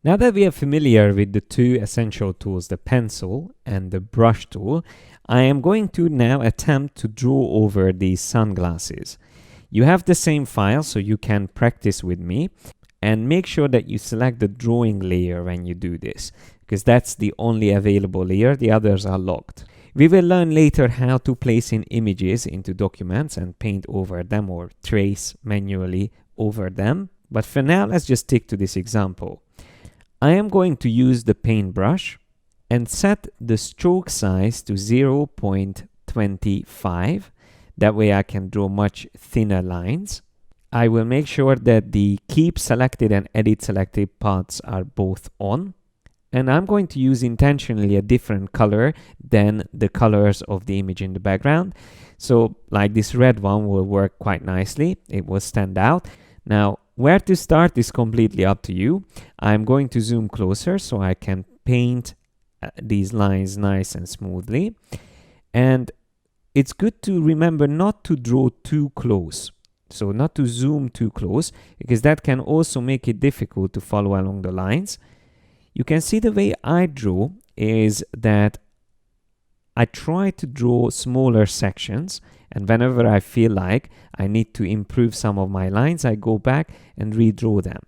Now that we are familiar with the two essential tools, the pencil and the brush tool, I am going to now attempt to draw over these sunglasses. You have the same file, so you can practice with me, and make sure that you select the drawing layer when you do this, because that's the only available layer, the others are locked. We will learn later how to place in images into documents and paint over them or trace manually over them, but for now let's just stick to this example. I am going to use the paintbrush and set the stroke size to 0.25. That way I can draw much thinner lines. I will make sure that the keep selected and edit selected paths are both on. And I'm going to use intentionally a different color than the colors of the image in the background. So like this red one will work quite nicely. It will stand out. Now, where to start is completely up to you. I'm going to zoom closer so I can paint these lines nice and smoothly. And it's good to remember not to draw too close. So not to zoom too close, because that can also make it difficult to follow along the lines. You can see the way I draw is that I try to draw smaller sections, and whenever I feel like I need to improve some of my lines, I go back and redraw them.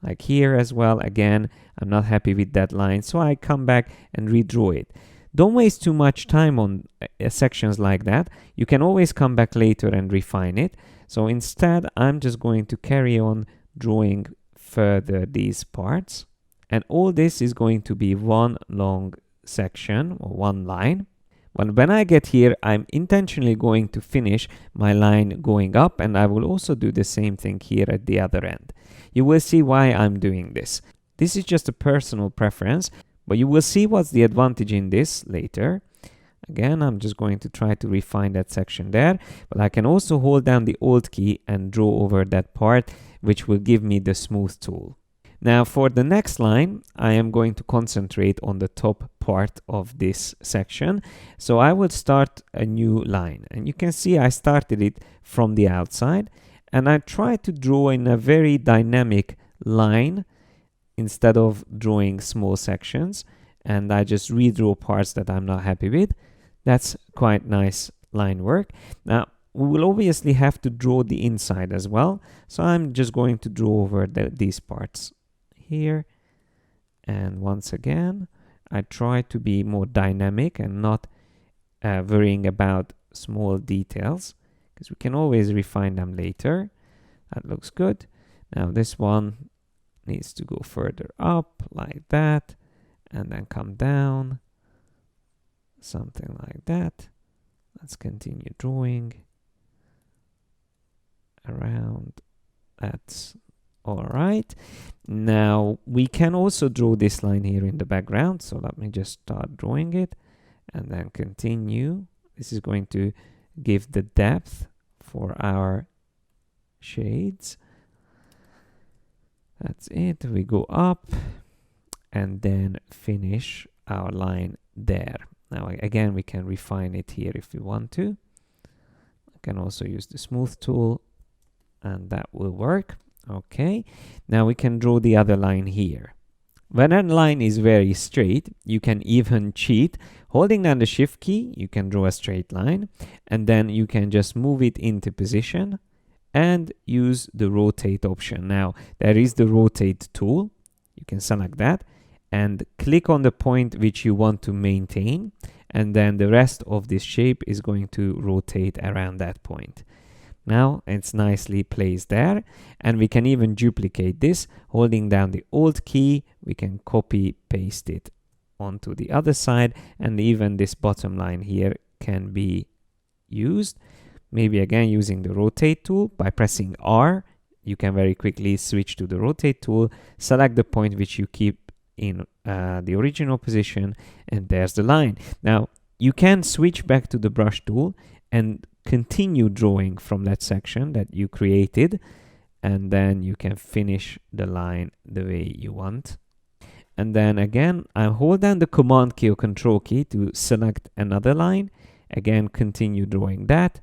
Like here as well, again, I'm not happy with that line, so I come back and redraw it. Don't waste too much time on sections like that. You can always come back later and refine it. So instead, I'm just going to carry on drawing further these parts. And all this is going to be one long section or one line. But when I get here, I'm intentionally going to finish my line going up, and I will also do the same thing here at the other end. You will see why I'm doing this. This is just a personal preference, but you will see what's the advantage in this later. Again, I'm just going to try to refine that section there, but I can also hold down the Alt key and draw over that part, which will give me the smooth tool. Now for the next line, I am going to concentrate on the top part of this section. So I will start a new line, and you can see I started it from the outside, and I try to draw in a very dynamic line instead of drawing small sections, and I just redraw parts that I'm not happy with. That's quite nice line work. Now we will obviously have to draw the inside as well, so I'm just going to draw over these parts here. And once again, I try to be more dynamic and not worrying about small details, because we can always refine them later. That looks good. Now this one needs to go further up like that, and then come down, something like that. Let's continue drawing around. That's all right. Now we can also draw this line here in the background, so let me just start drawing it and then continue. This is going to give the depth for our shades. That's it. We go up and then finish our line there. Now again, we can refine it here if we want to. I can also use the smooth tool, and that will work. Okay, now we can draw the other line here. When a line is very straight, you can even cheat. Holding down the shift key, you can draw a straight line, and then you can just move it into position and use the rotate option. Now there is the rotate tool. You can select that and click on the point which you want to maintain, and then the rest of this shape is going to rotate around that point. Now it's nicely placed there, and we can even duplicate this. Holding down the Alt key, we can copy paste it onto the other side, and even this bottom line here can be used. Maybe again using the rotate tool. By pressing R, you can very quickly switch to the rotate tool, select the point which you keep in the original position, and there's the line. Now you can switch back to the brush tool and continue drawing from that section that you created, and then you can finish the line the way you want. And then again, I hold down the Command key or Control key to select another line. Again, continue drawing that.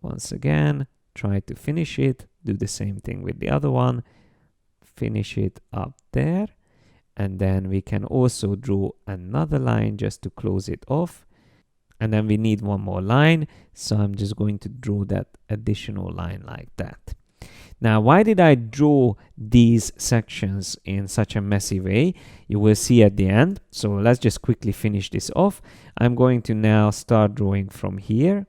Once again, try to finish it. Do the same thing with the other one. Finish it up there. And then we can also draw another line just to close it off. And then we need one more line. So I'm just going to draw that additional line like that. Now, why did I draw these sections in such a messy way? You will see at the end. So let's just quickly finish this off. I'm going to now start drawing from here.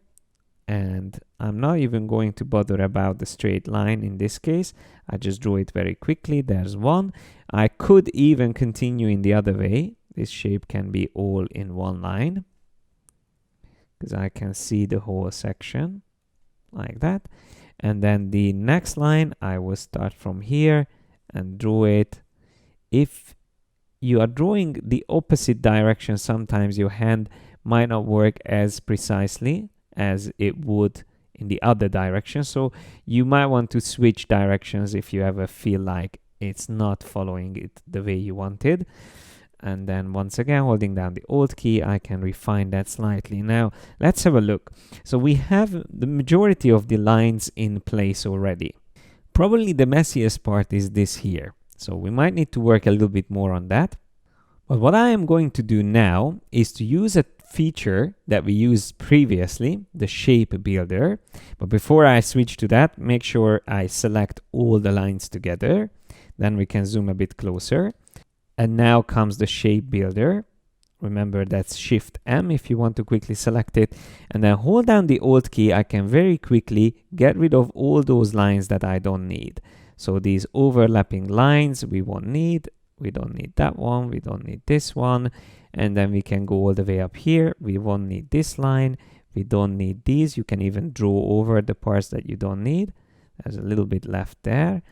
And I'm not even going to bother about the straight line in this case. I just draw it very quickly. There's one. I could even continue in the other way. This shape can be all in one line, because I can see the whole section like that. And then the next line, I will start from here and draw it. If you are drawing the opposite direction, sometimes your hand might not work as precisely as it would in the other direction. So you might want to switch directions if you ever feel like it's not following it the way you wanted. And then once again, holding down the Alt key, I can refine that slightly. Now, let's have a look. So we have the majority of the lines in place already. Probably the messiest part is this here. So we might need to work a little bit more on that. But what I am going to do now is to use a feature that we used previously, the shape builder. But before I switch to that, make sure I select all the lines together. Then we can zoom a bit closer. And now comes the shape builder. Remember, that's Shift M if you want to quickly select it. And then hold down the Alt key. I can very quickly get rid of all those lines that I don't need. So these overlapping lines we won't need. We don't need that one. We don't need this one. And then we can go all the way up here. We won't need this line. We don't need these. You can even draw over the parts that you don't need. There's a little bit left there.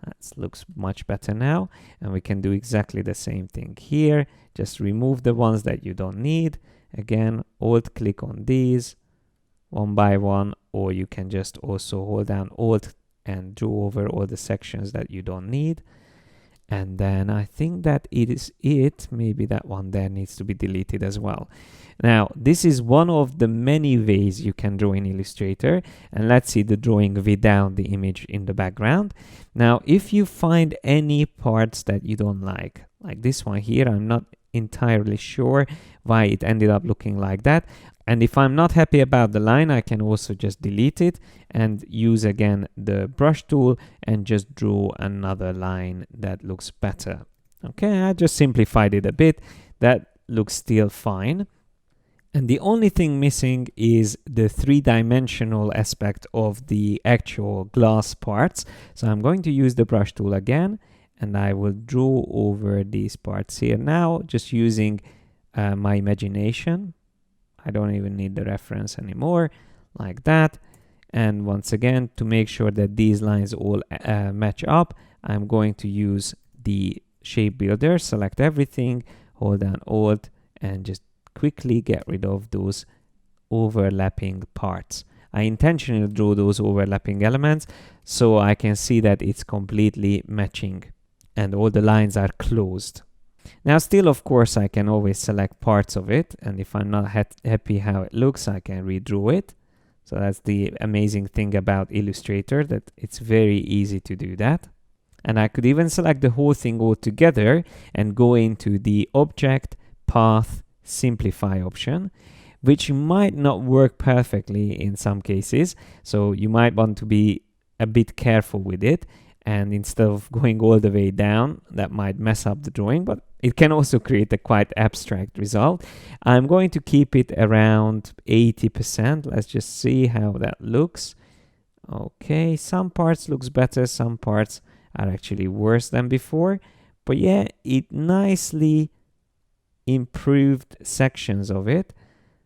That looks much better now. And we can do exactly the same thing here. Just remove the ones that you don't need. Again, Alt click on these one by one, or you can just also hold down Alt and draw over all the sections that you don't need. And then I think that it is it. Maybe that one there needs to be deleted as well. Now, this is one of the many ways you can draw in Illustrator. And let's see the drawing without the image in the background. Now, if you find any parts that you don't like this one here, I'm not entirely sure why it ended up looking like that. And if I'm not happy about the line, I can also just delete it and use again the brush tool and just draw another line that looks better. Okay, I just simplified it a bit. That looks still fine. And the only thing missing is the three-dimensional aspect of the actual glass parts. So I'm going to use the brush tool again, and I will draw over these parts here now, just using my imagination. I don't even need the reference anymore, like that. And once again, to make sure that these lines all match up, I'm going to use the shape builder, select everything, hold down Alt, and just quickly get rid of those overlapping parts. I intentionally draw those overlapping elements so I can see that it's completely matching and all the lines are closed. Now still, of course, I can always select parts of it, and if I'm not happy how it looks, I can redraw it. So that's the amazing thing about Illustrator, that it's very easy to do that. And I could even select the whole thing all together and go into the Object, Path, Simplify option, which might not work perfectly in some cases. So you might want to be a bit careful with it. And instead of going all the way down, that might mess up the drawing, but it can also create a quite abstract result. I'm going to keep it around 80%. Let's just see how that looks. Okay, some parts looks better, some parts are actually worse than before. But yeah, it nicely improved sections of it.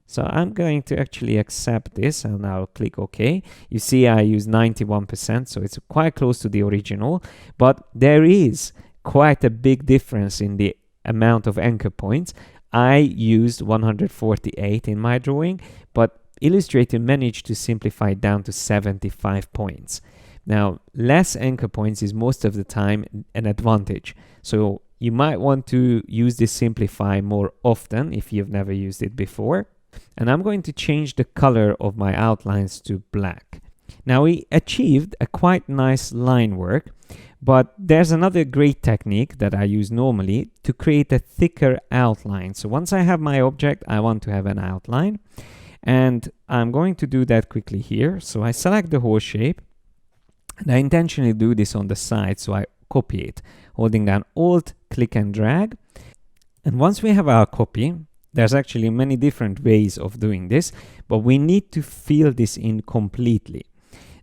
So I'm going to actually accept this and I'll click OK. You see I use 91%, so it's quite close to the original, but there is quite a big difference in the amount of anchor points. I used 148 in my drawing, but Illustrator managed to simplify it down to 75 points. Now, less anchor points is most of the time an advantage. So you might want to use this simplify more often if you've never used it before. And I'm going to change the color of my outlines to black. Now we achieved a quite nice line work, But there's another great technique that I use normally to create a thicker outline. So once I have my object, I want to have an outline. And I'm going to do that quickly here. So I select the whole shape. And I intentionally do this on the side, so I copy it, holding down Alt, click and drag. And once we have our copy, there's actually many different ways of doing this, but we need to fill this in completely.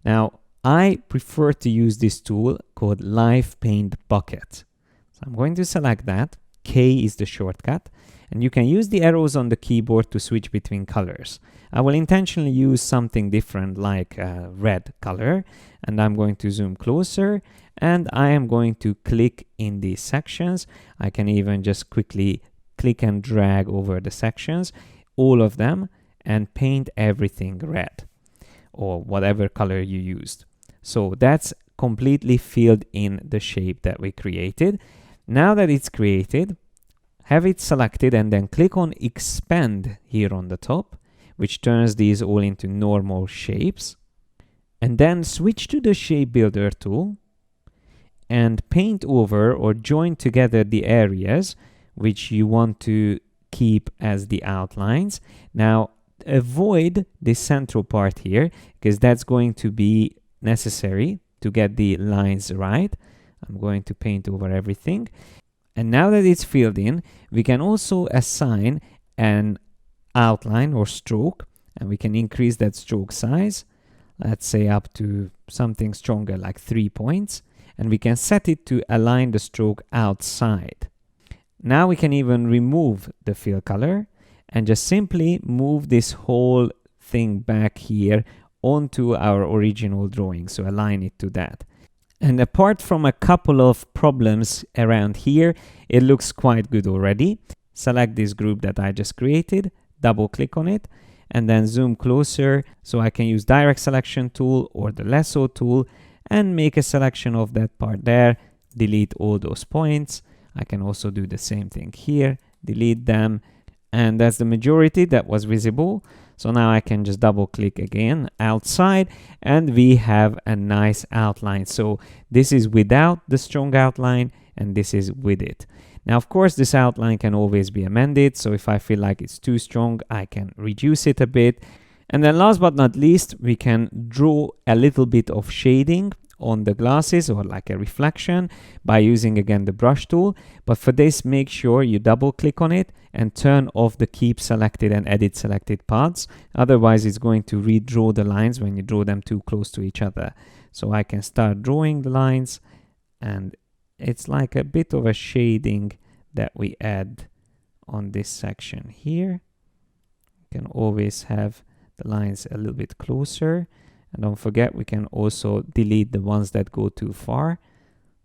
Now, I prefer to use this tool called Live Paint Bucket. So I'm going to select that. K is the shortcut. And you can use the arrows on the keyboard to switch between colors. I will intentionally use something different like a red color. And I'm going to zoom closer. And I am going to click in these sections. I can even just quickly click and drag over the sections, all of them, and paint everything red or whatever color you used. So that's completely filled in the shape that we created. Now that it's created, have it selected and then click on Expand here on the top, which turns these all into normal shapes. And then switch to the Shape Builder tool and paint over or join together the areas which you want to keep as the outlines. Now, avoid this central part here because that's going to be necessary to get the lines right. I'm going to paint over everything. And now that it's filled in, we can also assign an outline or stroke, and we can increase that stroke size, let's say up to something stronger like 3 points, and we can set it to align the stroke outside. Now we can even remove the fill color and just simply move this whole thing back here onto our original drawing, so align it to that. And apart from a couple of problems around here, it looks quite good already. Select this group that I just created, double click on it, and then zoom closer so I can use direct selection tool or the lasso tool and make a selection of that part there, delete all those points. I can also do the same thing here, delete them, and that's the majority that was visible. So now I can just double click again outside and we have a nice outline. So this is without the strong outline and this is with it. Now, of course, this outline can always be amended. So if I feel like it's too strong, I can reduce it a bit. And then last but not least, we can draw a little bit of shading on the glasses or like a reflection by using again the brush tool. But for this, make sure you double click on it and turn off the keep selected and edit selected paths. Otherwise, it's going to redraw the lines when you draw them too close to each other. So I can start drawing the lines, and it's like a bit of a shading that we add on this section here. You can always have the lines a little bit closer. And don't forget, we can also delete the ones that go too far.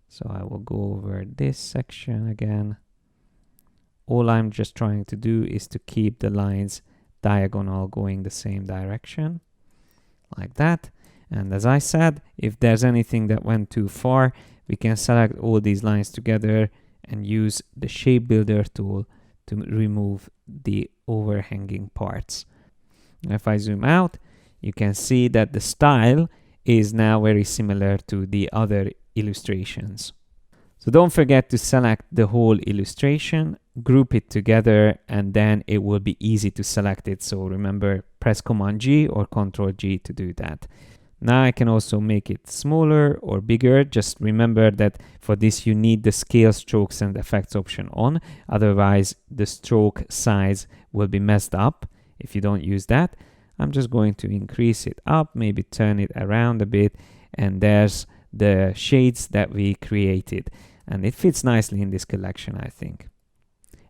So I will go over this section again. All I'm just trying to do is to keep the lines diagonal going the same direction, like that. And as I said, if there's anything that went too far, we can select all these lines together and use the Shape Builder tool to remove the overhanging parts. If I zoom out, you can see that the style is now very similar to the other illustrations. So don't forget to select the whole illustration, group it together, and then it will be easy to select it. So remember, press Command G or Control G to do that. Now I can also make it smaller or bigger. Just remember that for this you need the scale, strokes and effects option on. Otherwise the stroke size will be messed up if you don't use that. I'm just going to increase it up, maybe turn it around a bit, and there's the shades that we created. And it fits nicely in this collection, I think.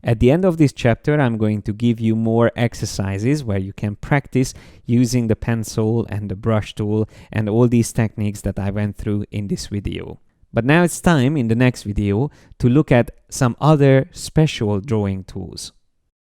At the end of this chapter, I'm going to give you more exercises where you can practice using the pencil and the brush tool and all these techniques that I went through in this video. But now it's time in the next video to look at some other special drawing tools.